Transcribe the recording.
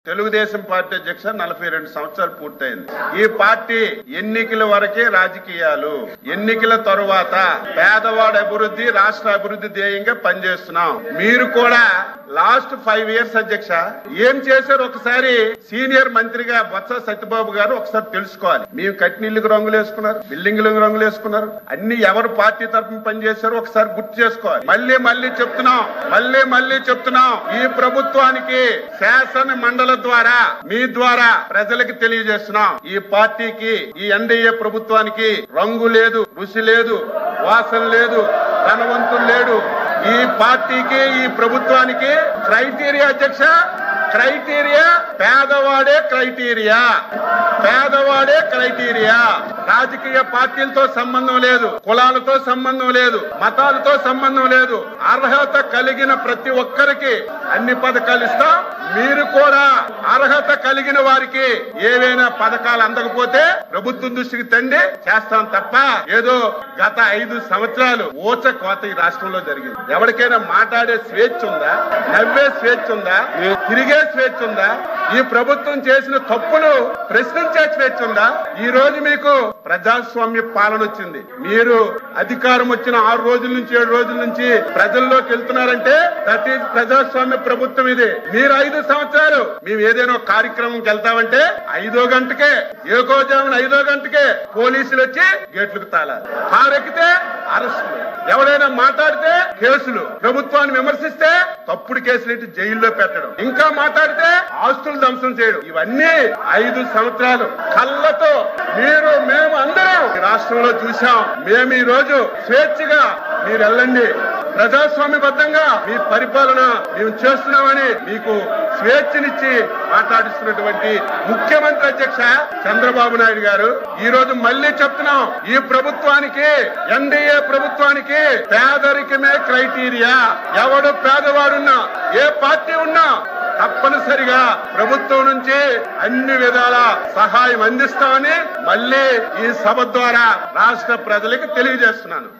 Telugu Desam party అధ్యక్ష 42 సంవత్సరాలు పూర్తయింది. ఈ పార్టీ ఎన్నికల వరకే రాజకీయాలు, ఎన్నికల తరువాత పేదవాడి అభివృద్ధి, రాష్ట్ర అభివృద్ధి ధ్యేయంగా పనిచేస్తున్నాం. మీరు కూడా లాస్ట్ 5 ఇయర్స్ అధ్యక్ష ఏం చేశారు ఒకసారి సీనియర్ మంత్రిగా బొత్స సత్యబాబు గారు ఒకసారి తెలుసుకోవాలి. మేము కట్టినీళ్ళకి రంగులు వేసుకున్నారు, బిల్డింగ్లకు రంగులు వేసుకున్నారు, అన్ని ఎవరు పార్టీ తరఫున పనిచేశారో ఒకసారి గుర్తు చేసుకోవాలి. మళ్ళీ చెప్తున్నాం ఈ ప్రభుత్వానికి శాసన మండలి ద్వారా మీ ద్వారా ప్రజలకు తెలియజేస్తున్నాం. ఈ పార్టీకి, ఈ ఎన్డీఏ ప్రభుత్వానికి రంగు లేదు, రుచి లేదు, వాసన లేదు, ధనవంతులు లేడు. ఈ పార్టీకి, ఈ ప్రభుత్వానికి క్రైటీరియా అధ్యక్ష, క్రైటీరియా పేదవాడే క్రైటీరియా. రాజకీయ పార్టీలతో సంబంధం లేదు, కులాలతో సంబంధం లేదు, మతాలతో సంబంధం లేదు. అర్హత కలిగిన ప్రతి ఒక్కరికి అన్ని పథకాలు ఇస్తాం. మీరు కూడా అర్హత కలిగిన వారికి ఏవైనా పథకాలు అందకపోతే ప్రభుత్వం దృష్టికి తండి చేస్తాం తప్ప ఏదో గత 5 సంవత్సరాలు ఊచ కోత ఈ రాష్ట్రంలో జరిగింది. ఎవరికైనా మాట్లాడే స్వేచ్ఛ ఉందా? నవ్వే స్వేచ్ఛ ఉందా? తిరిగే స్వేచ్ఛ ఉందా? ఈ ప్రభుత్వం చేసిన తప్పులు ప్రశ్నించే స్వేచ్ఛ ఉందా? ఈ రోజు మీకు ప్రజాస్వామ్య పాలన వచ్చింది. మీరు అధికారం వచ్చిన 6 రోజుల నుంచి 7 రోజుల నుంచి ప్రజల్లోకి వెళ్తున్నారంటే దట్ ఈజ్ ప్రజాస్వామ్య ప్రభుత్వం ఇది. మీరు 5 సంవత్సరాలు మేము ఏదైనా కార్యక్రమంకి వెళ్తామంటే 5వ గంటకే, ఏకోజామున 5వ గంటకే పోలీసులు వచ్చి గేట్లకు తాళాలి. కారెక్కితే అరెస్టులు, ఎవరైనా మాట్లాడితే కేసులు, ప్రభుత్వాన్ని విమర్శిస్తే తప్పుడు కేసులు ఇటు జైల్లో పెట్టడం, ఇంకా మాట్లాడితే ఆస్తులు ధ్వంసం చేయడం. ఇవన్నీ 5 సంవత్సరాలు కళ్ళతో మేము అందరం ఈ రాష్ట్రంలో చూసాం. మేము ఈ రోజు స్వేచ్ఛగా మీరు వెళ్ళండి, ప్రజాస్వామ్యబద్ధంగా మీ పరిపాలన మేము చేస్తున్నామని మీకు స్వేచ్ఛనిచ్చి మాట్లాడిస్తున్నటువంటి ముఖ్యమంత్రి అధ్యక్ష చంద్రబాబు నాయుడు గారు ఈ రోజు మళ్ళీ చెప్తున్నాం, ఈ ప్రభుత్వానికి, ఎన్డీఏ ప్రభుత్వానికి పేదరికమే క్రైటీరియా. ఎవడు పేదవాడున్నా, ఏ పార్టీ ఉన్నా తప్పనిసరిగా ప్రభుత్వం నుంచి అన్ని విధాల సహాయం అందిస్తామని మళ్ళీ ఈ సభ ద్వారా రాష్ట్ర ప్రజలకు తెలియజేస్తున్నాను.